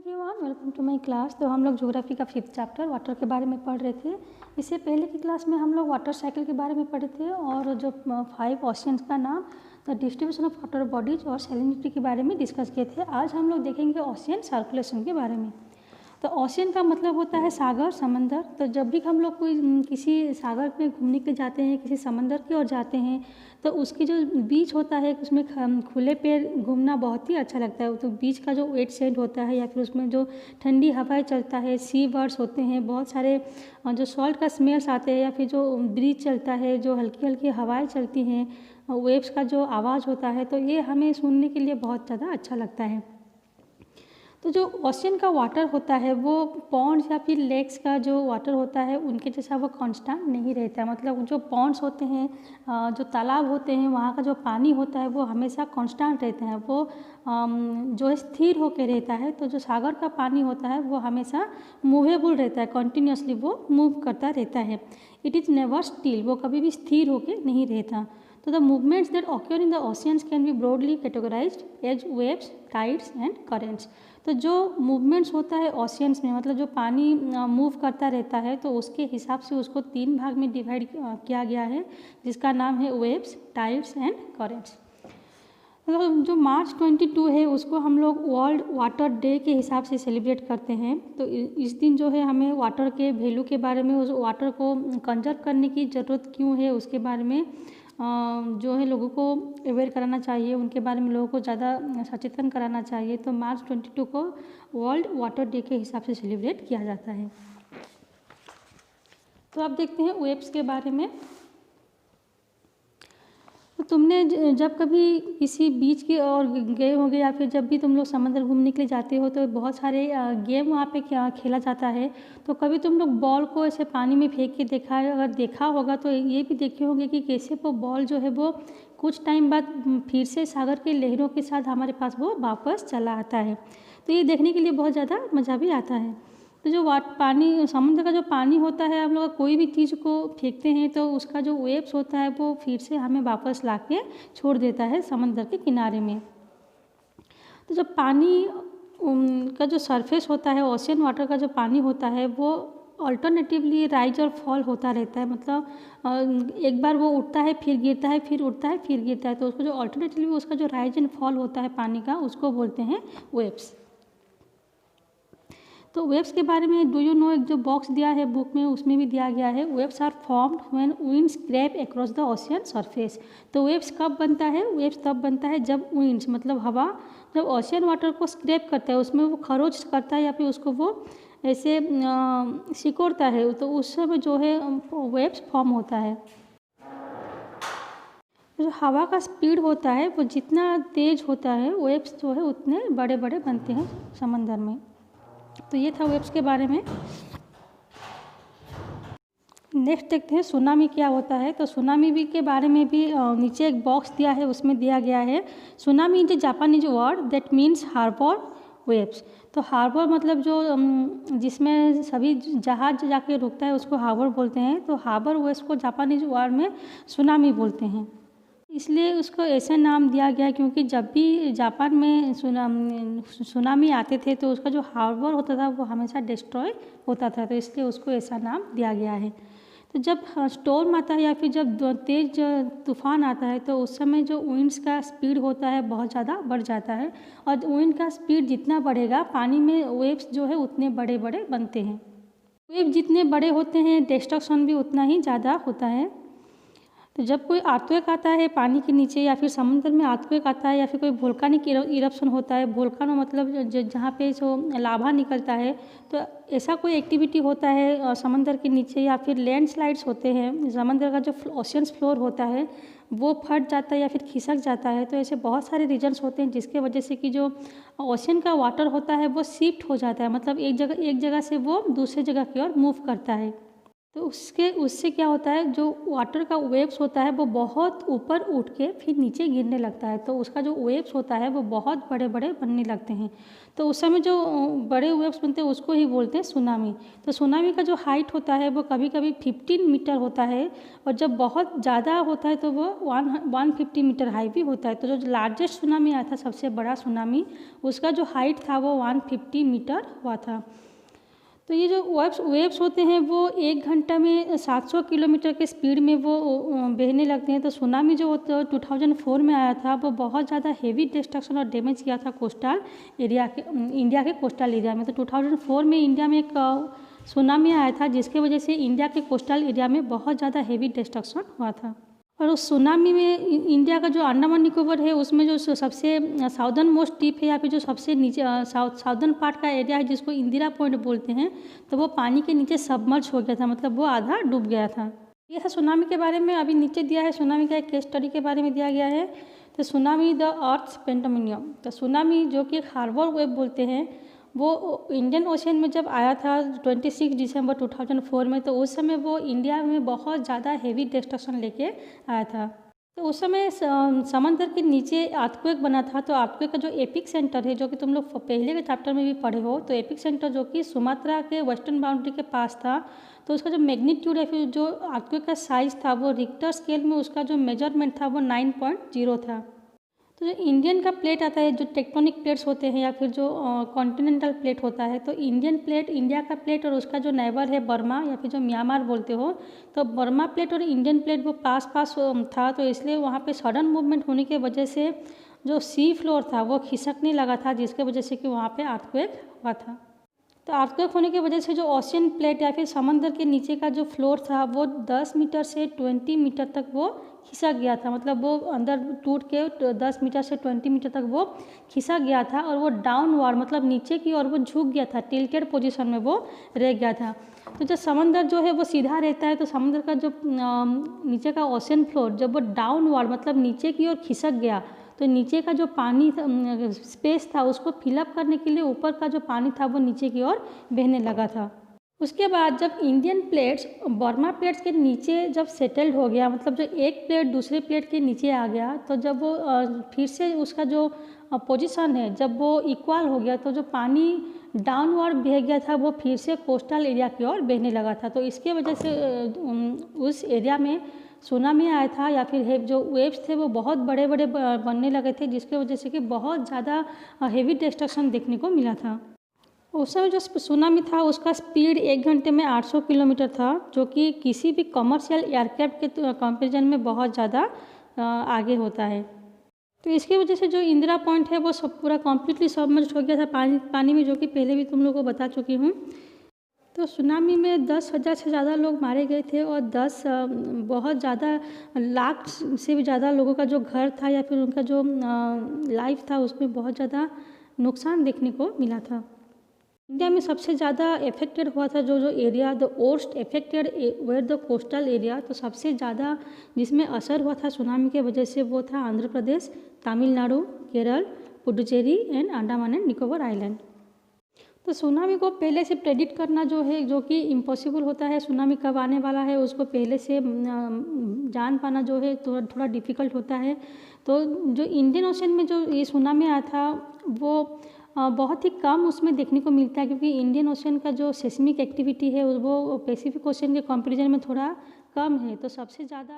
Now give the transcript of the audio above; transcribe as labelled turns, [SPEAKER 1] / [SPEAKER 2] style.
[SPEAKER 1] Everyone, welcome to my class. तो हम लोग ज्योग्राफी का 5th चैप्टर वाटर के बारे में पढ़ रहे थे। इससे पहले की क्लास में हम लोग वाटर साइकिल के बारे में पढ़े थे और जो 5 ओशियंस का नाम, the distribution of water bodies और सैलिनिटी के बारे में डिस्कस किए थे। आज हम लोग देखेंगे ओशियन सर्कुलेशन के बारे में। तो ओशियन का मतलब होता है सागर, समंदर। तो जब भी हम लोग कोई किसी सागर में घूमने के जाते हैं, किसी समंदर की ओर जाते हैं, तो उसकी जो बीच होता है उसमें खुले पैर घूमना बहुत ही अच्छा लगता है। तो बीच का जो वेट सैंड होता है या फिर उसमें जो ठंडी हवाएं चलता है, सी बर्ड्स होते हैं, बहुत सारे जो सॉल्ट का स्मेल्स आते हैं, या फिर जो ब्रीज चलता है, जो हल्की हल्की हवाएं चलती हैं, वेव्स का जो आवाज़ होता है, तो ये हमें सुनने के लिए बहुत ज़्यादा अच्छा लगता है। तो जो ओशियन का वाटर होता है वो पॉन्ड्स या फिर लेक्स का जो वाटर होता है उनके जैसा वो कांस्टेंट नहीं रहता है। मतलब जो पॉन्ड्स होते हैं, जो तालाब होते हैं, वहाँ का जो पानी होता है वो हमेशा कांस्टेंट रहता है, वो जो है स्थिर होकर रहता है। तो जो सागर का पानी होता है वो हमेशा मूवेबल रहता है, कंटिन्यूसली वो मूव करता रहता है। इट इज़ नेवर स्टिल, वो कभी भी स्थिर होकर नहीं रहता। तो the movements that occur in the oceans can be broadly categorized as waves, tides and currents। तो जो मूवमेंट्स होता है ओशियंस में, मतलब जो पानी मूव करता रहता है, तो उसके हिसाब से उसको 3 भाग में डिवाइड किया गया है, जिसका नाम है वेव्स, टाइड्स एंड करेंट्स। तो जो मार्च 22 है उसको हम लोग वर्ल्ड वाटर डे के हिसाब से सेलिब्रेट करते हैं। तो इस दिन जो है हमें वाटर के वैल्यू के बारे में, उस वाटर को कंजर्व करने की ज़रूरत क्यों है उसके बारे में जो है लोगों को अवेयर कराना चाहिए, उनके बारे में लोगों को ज़्यादा सचेतन कराना चाहिए। तो मार्च 22 को वर्ल्ड वाटर डे के हिसाब से सेलिब्रेट किया जाता है। तो अब देखते हैं वेव्स के बारे में। तो तुमने जब कभी किसी बीच की ओर गए होंगे या फिर जब भी तुम लोग समंदर घूमने के लिए जाते हो तो बहुत सारे गेम वहाँ पे क्या खेला जाता है। तो कभी तुम लोग बॉल को ऐसे पानी में फेंक के देखा है? अगर देखा होगा तो ये भी देखे होंगे कि कैसे वो बॉल जो है वो कुछ टाइम बाद फिर से सागर के लहरों के साथ हमारे पास वो वापस चला आता है। तो ये देखने के लिए बहुत ज़्यादा मज़ा भी आता है। तो जो पानी, समुद्र का जो पानी होता है, हम लोग कोई भी चीज़ को फेंकते हैं तो उसका जो वेव्स होता है वो फिर से हमें वापस लाके छोड़ देता है समंदर के किनारे में। तो जब पानी का जो सरफेस होता है, ओशियन वाटर का जो पानी होता है, वो अल्टरनेटिवली राइज और फॉल होता रहता है। मतलब एक बार वो उठता है फिर गिरता है, फिर उठता है फिर गिरता है। तो उसको जो अल्टरनेटिवली उसका जो राइज एंड फॉल होता है पानी का, उसको बोलते हैं वेव्स। तो वेव्स के बारे में डू यू नो, एक जो बॉक्स दिया है बुक में उसमें भी दिया गया है, waves are formed when winds crap across the ocean surface. तो वेव्स कब बनता है? वेव्स तब बनता है जब विंड्स, मतलब हवा, जब ओशियन वाटर को स्क्रैप करता है, उसमें वो खरोच करता है या फिर उसको वो ऐसे सिकोड़ता है, तो उस समय जो है वेव्स फॉर्म होता है। जो हवा का स्पीड होता है वो जितना तेज होता है, वेव्स जो है उतने बड़े बड़े बनते हैं समंदर में। तो ये था वेव्स के बारे में। नेक्स्ट देखते हैं सुनामी क्या होता है। तो सुनामी भी के बारे में भी नीचे एक बॉक्स दिया है, उसमें दिया गया है, tsunami is a Japanese word that means harbour waves. तो हार्बर मतलब जो जिसमें सभी जहाज जाके रुकता है उसको हार्बर बोलते हैं। तो हार्बर वेव्स को जापानीज वर्ड में सुनामी बोलते हैं। इसलिए उसको ऐसा नाम दिया गया क्योंकि जब भी जापान में सुनामी आते थे तो उसका जो हार्बर होता था वो हमेशा डिस्ट्रॉय होता था, तो इसलिए उसको ऐसा नाम दिया गया है। तो जब स्टॉर्म आता है या फिर जब तेज तूफान आता है तो उस समय जो विंड्स का स्पीड होता है बहुत ज़्यादा बढ़ जाता है, और विंड का स्पीड जितना बढ़ेगा पानी में वेव्स जो है उतने बड़े बड़े बनते हैं। वेव जितने बड़े होते हैं डिस्ट्रक्शन भी उतना ही ज़्यादा होता है। तो जब कोई अर्थक्वेक आता है पानी के नीचे या फिर समुद्र में अर्थक्वेक आता है या फिर कोई वोल्केनिक इरप्शन होता है, वोल्केनो मतलब जहाँ पे जो लावा निकलता है, तो ऐसा कोई एक्टिविटी होता है समंदर के नीचे, या फिर लैंडस्लाइड्स होते हैं, समंदर का जो ओशियन फ्लोर होता है वो फट जाता है या फिर खिसक जाता है। तो ऐसे बहुत सारे रीजन्स होते हैं जिसके वजह से कि जो ओशियन का वाटर होता है वो शिफ्ट हो जाता है, मतलब एक जगह से वो दूसरे जगह की ओर मूव करता है। तो उससे क्या होता है, जो वाटर का वेव्स होता है वो बहुत ऊपर उठ के फिर नीचे गिरने लगता है, तो उसका जो वेव्स होता है वो बहुत बड़े बड़े बनने लगते हैं। तो उस समय जो बड़े वेव्स बनते हैं उसको ही बोलते हैं सुनामी। तो सुनामी का जो हाइट होता है वो कभी कभी 15 मीटर होता है, और जब बहुत ज़्यादा होता है तो वो 150 मीटर हाई भी होता है। तो जो लार्जेस्ट सुनामी आया था, सबसे बड़ा सुनामी, उसका जो हाइट था वो 150 मीटर हुआ था। तो ये जो वेव्स होते हैं वो 1 घंटा में 700 किलोमीटर के स्पीड में वो बहने लगते हैं। तो सुनामी जो 2004 में आया था वो बहुत ज़्यादा हेवी डिस्ट्रक्शन और डैमेज किया था कोस्टल एरिया के, इंडिया के कोस्टल एरिया में। तो 2004 में इंडिया में एक सुनामी आया था, जिसके वजह से इंडिया के कोस्टल एरिया में बहुत ज़्यादा हेवी डिस्ट्रक्शन हुआ था। और उस सुनामी में इंडिया का जो अंडमान निकोबार है उसमें जो सबसे साउदर्न मोस्ट टिप है, या फिर जो सबसे नीचे साउदर्न पार्ट का एरिया है जिसको इंदिरा पॉइंट बोलते हैं, तो वो पानी के नीचे सबमर्ज हो गया था, मतलब वो आधा डूब गया था। ये था सुनामी के बारे में। अभी नीचे दिया है सुनामी का एक केस स्टडी के बारे में दिया गया है। तो सुनामी द अर्थ पेंटामिनियम। तो सुनामी जो कि हार्बर वेव बोलते हैं, वो इंडियन ओशन में जब आया था 26 दिसंबर 2004 में, तो उस समय वो इंडिया में बहुत ज़्यादा हेवी डिस्ट्रक्शन लेके आया था। तो उस समय समंदर के नीचे अर्थक्वेक बना था। तो अर्थक्वेक का जो एपिक सेंटर है, जो कि तुम लोग पहले के चैप्टर में भी पढ़े हो, तो एपिक सेंटर जो कि सुमात्रा के वेस्टर्न बाउंड्री के पास था, तो उसका जो मैग्नीट्यूड है, फिर जो अर्थक्वेक का साइज़ था, वो रिक्टर स्केल में उसका जो मेजरमेंट था वो 9.0 था। तो जो इंडियन का प्लेट आता है, जो टेक्टोनिक प्लेट्स होते हैं या फिर जो कॉन्टिनेंटल प्लेट होता है, तो इंडियन प्लेट, इंडिया का प्लेट और उसका जो नेबर है बर्मा या फिर जो म्यांमार बोलते हो, तो बर्मा प्लेट और इंडियन प्लेट वो पास पास था। तो इसलिए वहाँ पे सडन मूवमेंट होने की वजह से जो सी फ्लोर था वो खिसकने लगा था, जिसके वजह से कि वहाँ पे अर्थक्वेक हुआ था। तो अर्थक्वेक होने की वजह से जो ओशियन प्लेट या फिर समंदर के नीचे का जो फ्लोर था वो 10 मीटर से 20 मीटर तक वो खिसक गया था, मतलब वो अंदर टूट के 10 मीटर से 20 मीटर तक वो खिसक गया था, और वो डाउनवार्ड मतलब नीचे की ओर वो झुक गया था, टिल्टेड पोजीशन में वो रह गया था। तो जब समंदर जो है वो सीधा रहता है, तो समंदर का जो नीचे का ओशियन फ्लोर जब वो डाउनवार्ड मतलब नीचे की ओर खिसक गया, तो नीचे का जो पानी स्पेस था उसको फिलअप करने के लिए ऊपर का जो पानी था वो नीचे की ओर बहने लगा था। उसके बाद जब इंडियन प्लेट्स बर्मा प्लेट्स के नीचे जब सेटल्ड हो गया, मतलब जो एक प्लेट दूसरे प्लेट के नीचे आ गया, तो जब वो फिर से उसका जो पोजीशन है जब वो इक्वल हो गया, तो जो पानी डाउनवर्ड बह गया था वो फिर से कोस्टल एरिया की ओर बहने लगा था। तो इसके वजह से उस एरिया में सुनामी आया था, या फिर जो वेव्स थे वो बहुत बड़े बड़े बनने लगे थे, जिसके वजह से कि बहुत ज़्यादा हेवी डिस्ट्रक्शन देखने को मिला था। उस समय जो सुनामी था उसका स्पीड 1 घंटे में 800 किलोमीटर था, जो कि किसी भी कमर्शियल एयरक्राफ्ट के कंपैरिजन में बहुत ज़्यादा आगे होता है। तो इसकी वजह से जो इंदिरा पॉइंट है वो सब पूरा कम्प्लीटली सबमर्ज्ड हो गया था पानी में, जो कि पहले भी तुम लोगों को बता चुकी हूँ। तो सुनामी में 10,000 से ज़्यादा लोग मारे गए थे, और बहुत ज़्यादा लाख से भी ज़्यादा लोगों का जो घर था या फिर उनका जो लाइफ था उसमें बहुत ज़्यादा नुकसान देखने को मिला था। इंडिया में सबसे ज़्यादा इफेक्टेड हुआ था जो area, the most affected where the coastal area. तो सबसे ज़्यादा जिसमें असर हुआ था सुनामी के वजह से वो था Andhra Pradesh, Tamil Nadu, Kerala, Puducherry and Andaman and Nicobar island. तो सुनामी को पहले से प्रेडिक्ट करना जो है, जो कि इम्पॉसिबल होता है, सुनामी कब आने वाला है उसको पहले से जान पाना जो है थोड़ा डिफ़िकल्ट होता है। तो जो इंडियन ओशन में जो ये सुनामी आया था वो बहुत ही कम उसमें देखने को मिलता है, क्योंकि इंडियन ओशन का जो सेस्मिक एक्टिविटी है वो पैसिफिक ओशन के कंपैरिजन में थोड़ा कम है। तो सबसे ज़्यादा